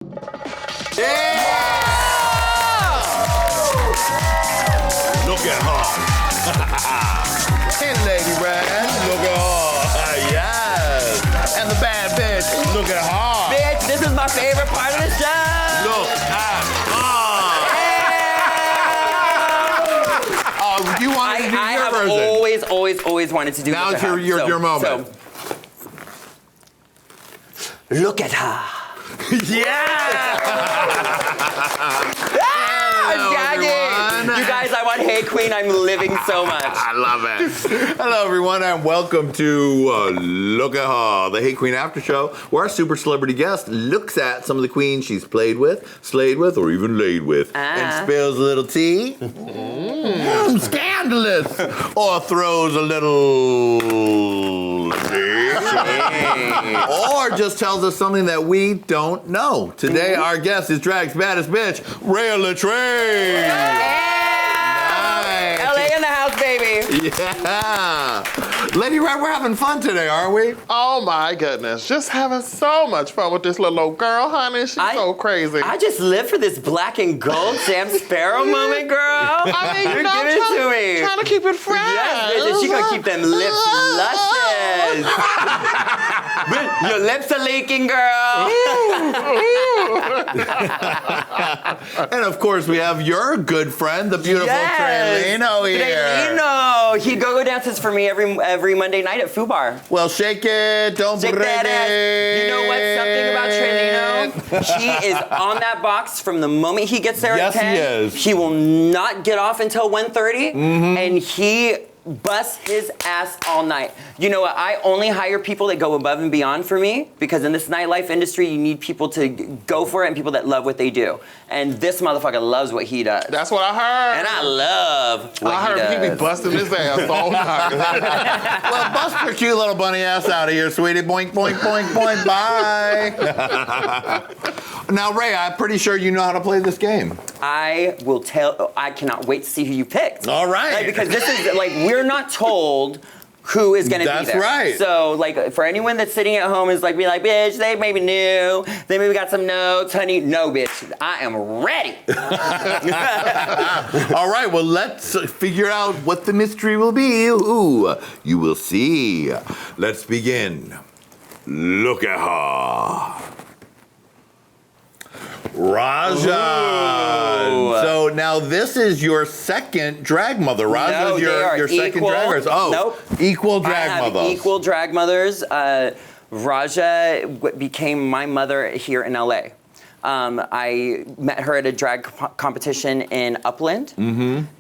Yeah! Look at her. And Lady Red, look at her. Yes. And the bad bitch, look at her. Bitch, this is my favorite part of the show. Look at her. Oh, you wanted to do your version. I have always wanted to do now it's your moment. So, look at her. Yeah! Jackee! You guys, I want Hey Qween. I'm living so much. I love it. Hello, everyone, and welcome to Look at Her, the Hey Qween After Show, where our super celebrity guest looks at some of the queens she's played with, slayed with, or even laid with, and spills a little tea. Scandalous! Or throws a little shade. Or just tells us something that we don't know. Today, our guest is drag's baddest bitch, Rhea Litre. Nice. LA in the house, baby. Yeah. Lady Red, we're having fun today, aren't we? Oh my goodness. Just having so much fun with this little old girl, honey. She's so crazy. I just live for this black and gold Sam Sparrow moment, girl. I mean, You're giving it to me. Trying to keep it fresh. Yes, bitch, she gonna keep them lips luscious. Your lips are leaking, girl. And of course, we have your good friend, the beautiful Trelino here. Trelino. He go dances for me every Monday night at Fubar. Well, shake it, don't break that ass. it. You know what? Something about Trelino. She is on that box from the moment he gets there at 10. Yes, he is. He will not get off until 1:30, and he busts his ass all night. You know what? I only hire people that go above and beyond for me, because in this nightlife industry, you need people to go for it and people that love what they do. And this motherfucker loves what he does. That's what I heard. And I love what he does. I heard he be busting his ass all night. Well, bust your cute little bunny ass out of here, sweetie. Boink, boink, boink, boink, bye. Now, Ray, I'm pretty sure you know how to play this game. I cannot wait to see who you picked. All right. Like, because this is, like, we're not told who is going to be there. That's right. So, like, for anyone that's sitting at home is like, be like, bitch, they maybe knew. They maybe got some notes. Honey, no, bitch. I am ready. All right, well, let's figure out what the mystery will be. Ooh, you will see. Let's begin. Look at her. Raja. So now this is your second drag mother. Raja is your second drag race. Oh, nope. Equal drag mothers. Equal drag mothers. Raja became my mother here in LA. I met her at a drag competition in Upland,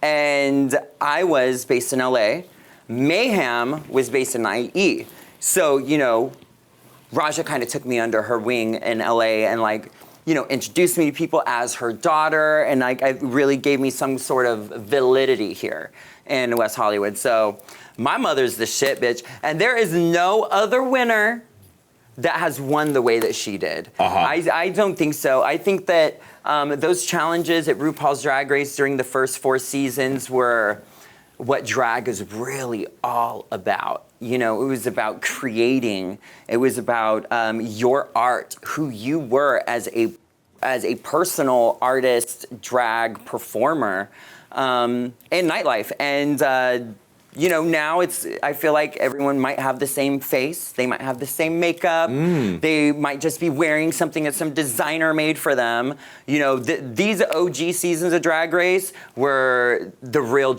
and I was based in LA. Mayhem was based in IE. So, you know, Raja kind of took me under her wing in LA and, like, you know, introduced me to people as her daughter, and like, it really gave me some sort of validity here in West Hollywood. So my mother's the shit, bitch. And there is no other winner that has won the way that she did. I don't think so. I think that those challenges at RuPaul's Drag Race during the first 4 seasons were what drag is really all about. You know, it was about creating. It was about your art, who you were as a personal artist, drag performer in nightlife. And you know, now I feel like everyone might have the same face. They might have the same makeup. They might just be wearing something that some designer made for them. You know, these OG seasons of Drag Race were the real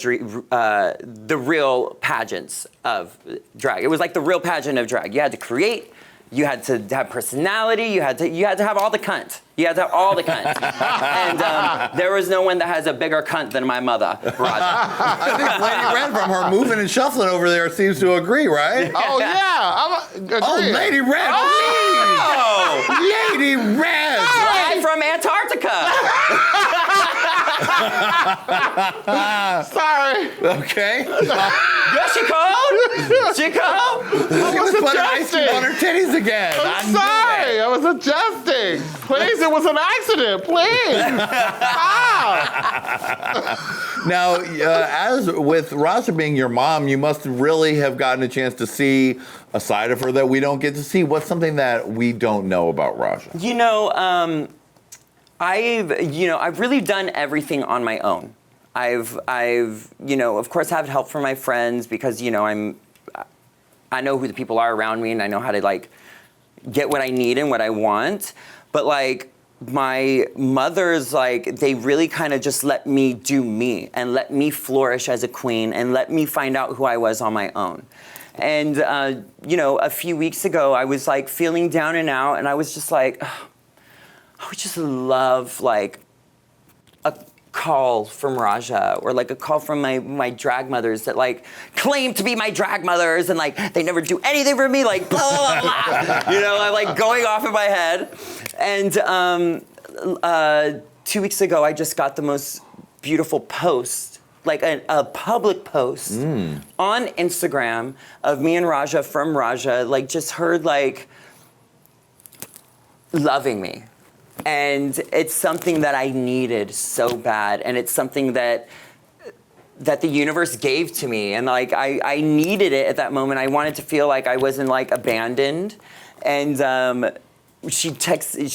pageants of drag. It was like the real pageant of drag. You had to create. You had to have personality. You had to have all the cunt. You had to have all the cunt. And there was no one that has a bigger cunt than my mother, Raja. I think Lady Red from her moving and shuffling over there seems to agree, right? Oh, yeah. Agree. Oh, Lady Red. Oh! Lady Red. Live from Antarctica. Sorry. Okay. Yeah, she cold? She cold? She was putting ice on her titties again. I'm sorry. I was adjusting. Please, it was an accident. Please. Now, as with Raja being your mom, you must really have gotten a chance to see a side of her that we don't get to see. What's something that we don't know about Raja? You know, I've really done everything on my own. I've of course had help from my friends because, I know who the people are around me and I know how to like get what I need and what I want. But like my mother's like, they really kind of just let me do me and let me flourish as a queen and let me find out who I was on my own. And, a few weeks ago, I was like feeling down and out and I was just like, I would just love like a call from Raja or like a call from my drag mothers that like claim to be my drag mothers and like they never do anything for me, like blah, blah, blah. I'm like going off in my head. And 2 weeks ago, I just got the most beautiful post, like a public post on Instagram of me and Raja from Raja, like just her like loving me. And it's something that I needed so bad, and it's something that the universe gave to me, and like I needed it at that moment. I wanted to feel like I wasn't like abandoned, and she posted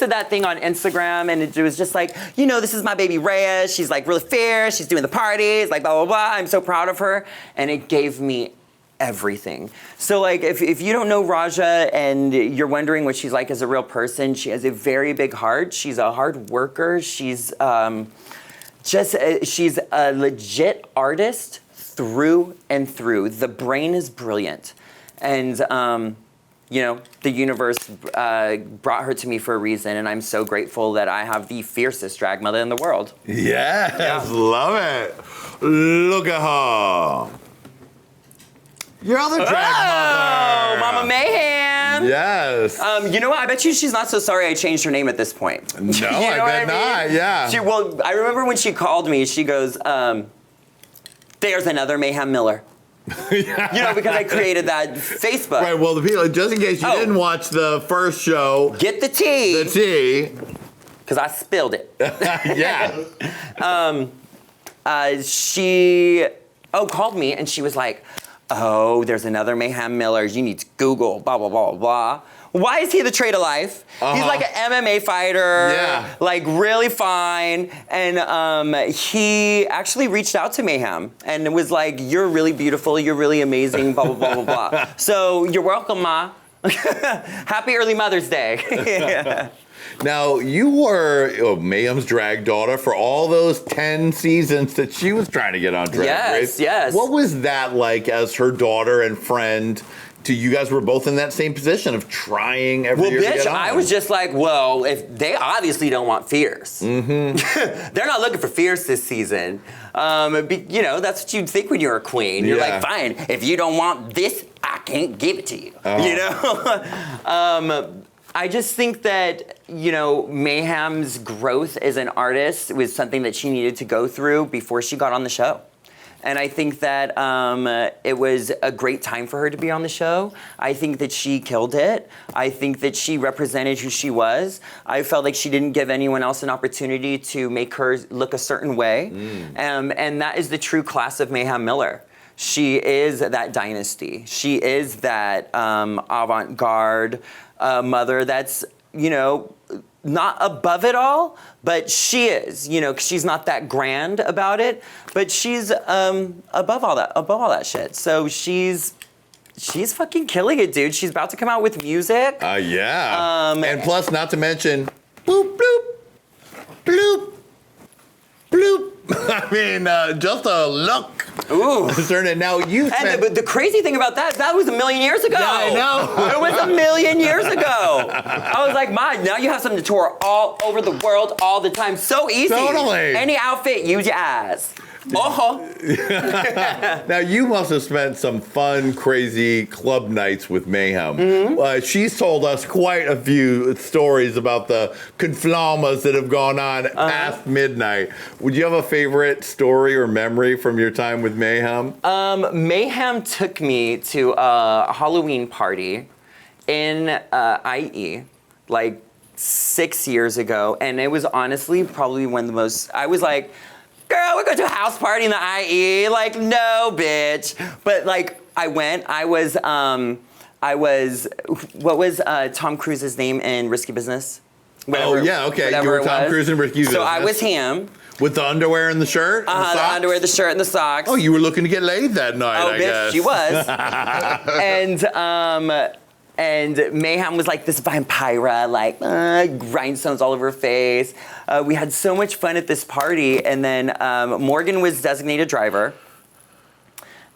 that thing on Instagram, and it was just like, this is my baby Rhea. She's like really fierce. She's doing the parties, like blah blah blah. I'm so proud of her, and it gave me everything. So like if you don't know Raja and you're wondering what she's like as a real person, she has a very big heart. She's a hard worker. She's she's a legit artist through and through. The brain is brilliant. And the universe brought her to me for a reason, and I'm so grateful that I have the fiercest drag mother in the world. Yes, love it. Look at her. Your other drag mother. Mama Mayhem. Yes. You know what? I bet you she's not so sorry I changed her name at this point. No, I bet not, yeah. I remember when she called me, she goes, there's another Mayhem Miller. Because I created that Facebook. Right, well, the people, just in case you didn't watch the first show. Get the tea. The tea. Because I spilled it. Yeah. She called me and she was like, oh, there's another Mayhem Miller. You need to Google, blah, blah, blah, blah. Why is he the trait of life? He's like an MMA fighter, like really fine. And he actually reached out to Mayhem and it was like, you're really beautiful, you're really amazing, blah, blah, blah, blah, blah. So you're welcome, Ma. Happy early Mother's Day. Now, you were Mayhem's drag daughter for all those 10 seasons that she was trying to get on Drag Race. Yes. What was that like as her daughter and friend? You guys were both in that same position of trying every year to get on. I was just like, well, if they obviously don't want fierce. Mm-hmm. They're not looking for fierce this season. That's what you'd think when you're a queen. You're like, fine, if you don't want this, I can't give it to you. I just think that, Mayhem's growth as an artist was something that she needed to go through before she got on the show. And I think that it was a great time for her to be on the show. I think that she killed it. I think that she represented who she was. I felt like she didn't give anyone else an opportunity to make her look a certain way. And that is the true class of Mayhem Miller. She is that dynasty. She is that avant-garde mother that's, not above it all, but she is, 'cause she's not that grand about it, but she's above all that shit. So she's fucking killing it, dude. She's about to come out with music. And plus, not to mention, boop, bloop, bloop, bloop. I mean, just a look. Ooh. Now you spent... And the crazy thing about that was a million years ago. Yeah, I know. It was a million years ago. I was like, Ma, now you have something to tour all over the world all the time. So easy. Totally. Any outfit, use your ass. Now you must have spent some fun, crazy club nights with Mayhem. Mm-hmm. She's told us quite a few stories about the conflamas that have gone on past midnight. Would you have a favorite story or memory from your time with Mayhem? Mayhem took me to a Halloween party in IE, like 6 years ago, and it was honestly probably one of the most. I was like, girl, we're going to a house party in the IE. Like, no, bitch. But like, I went. I was, what was Tom Cruise's name in Risky Business? Whatever, Oh, yeah, okay. You whatever were it Tom was. Cruise in Risky So I Business. was him. With the underwear and the shirt? And the The socks? underwear, the shirt, and the socks. Oh, you were looking to get laid that night, I bitch, guess. she was. And Mayhem was like this vampire, like rhinestones all over her face. We had so much fun at this party, and then Morgan was designated driver.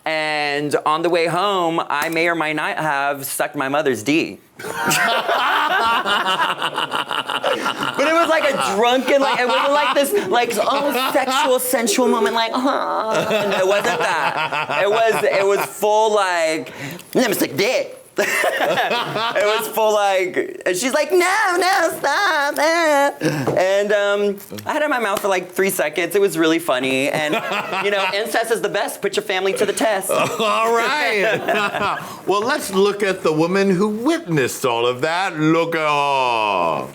And on the way home, I may or may not have sucked my mother's D. But it was like a drunken, like it wasn't like this, like sexual, sensual moment, like, no, it wasn't that. It was full like, let me suck dick. It was full like, and she's like, no, stop. And I had it in my mouth for like 3 seconds. It was really funny. And, incest is the best. Put your family to the test. All right. Well, let's look at the woman who witnessed all of that. Look at her.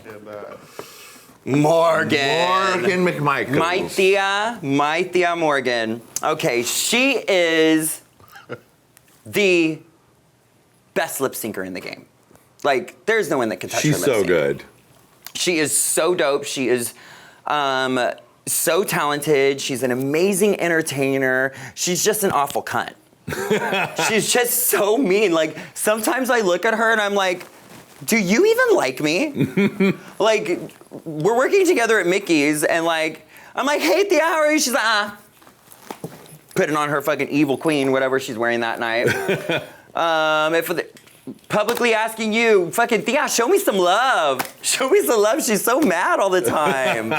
Morgan McMichaels. My Thea Morgan. Okay, she is the best lip syncer in the game. Like, there's no one that can touch her lip sync. She's so good. She is so dope. She is so talented. She's an amazing entertainer. She's just an awful cunt. She's just so mean. Like, sometimes I look at her and I'm like, do you even like me? Like, we're working together at Mickey's and like, I'm like, hey, Thea, how are you? She's like, putting on her fucking evil queen, whatever she's wearing that night. Publicly asking you, fucking Thea, show me some love. Show me some love. She's so mad all the time.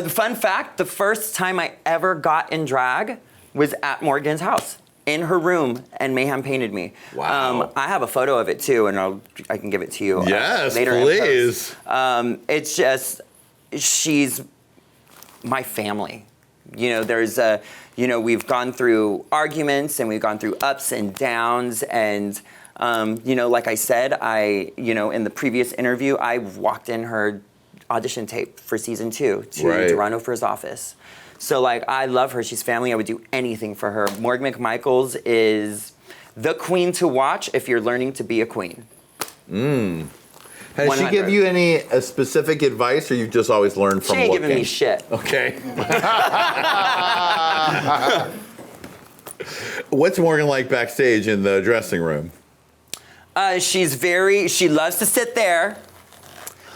Fun fact, the first time I ever got in drag was at Morgan's house, in her room, and Mayhem painted me. Wow. I have a photo of it too, and I can give it to you Yes, later. please. It's just, she's my family. We've gone through arguments and we've gone through ups and downs. And, like I said, in the previous interview, I walked in her audition tape for season 2 to Toronto for his office. So, like, I love her. She's family. I would do anything for her. Morgan McMichaels is the queen to watch if you're learning to be a queen. Has 100. she give you any specific advice, or you've just always learned from She ain't looking? giving me shit. Okay. What's Morgan like backstage in the dressing room? She loves to sit there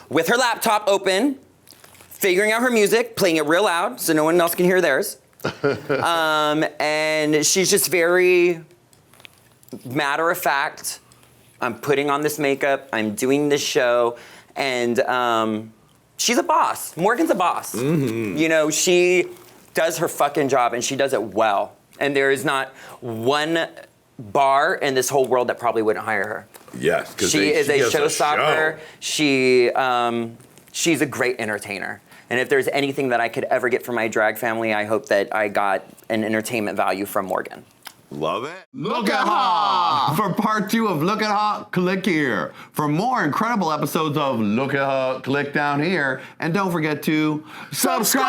with her laptop open, figuring out her music, playing it real loud so no one else can hear theirs. And she's just very matter of fact. I'm putting on this makeup, I'm doing this show, and she's a boss. Morgan's a boss. Mm-hmm. She does her fucking job and she does it well. And there is not one bar in this whole world that probably wouldn't hire her. Yes, because she is a showstopper. She's a great entertainer. And if there's anything that I could ever get from my drag family, I hope that I got an entertainment value from Morgan. Love it. Look at her! For part 2 of Look at her, click here. For more incredible episodes of Look at her, click down here. And don't forget to subscribe!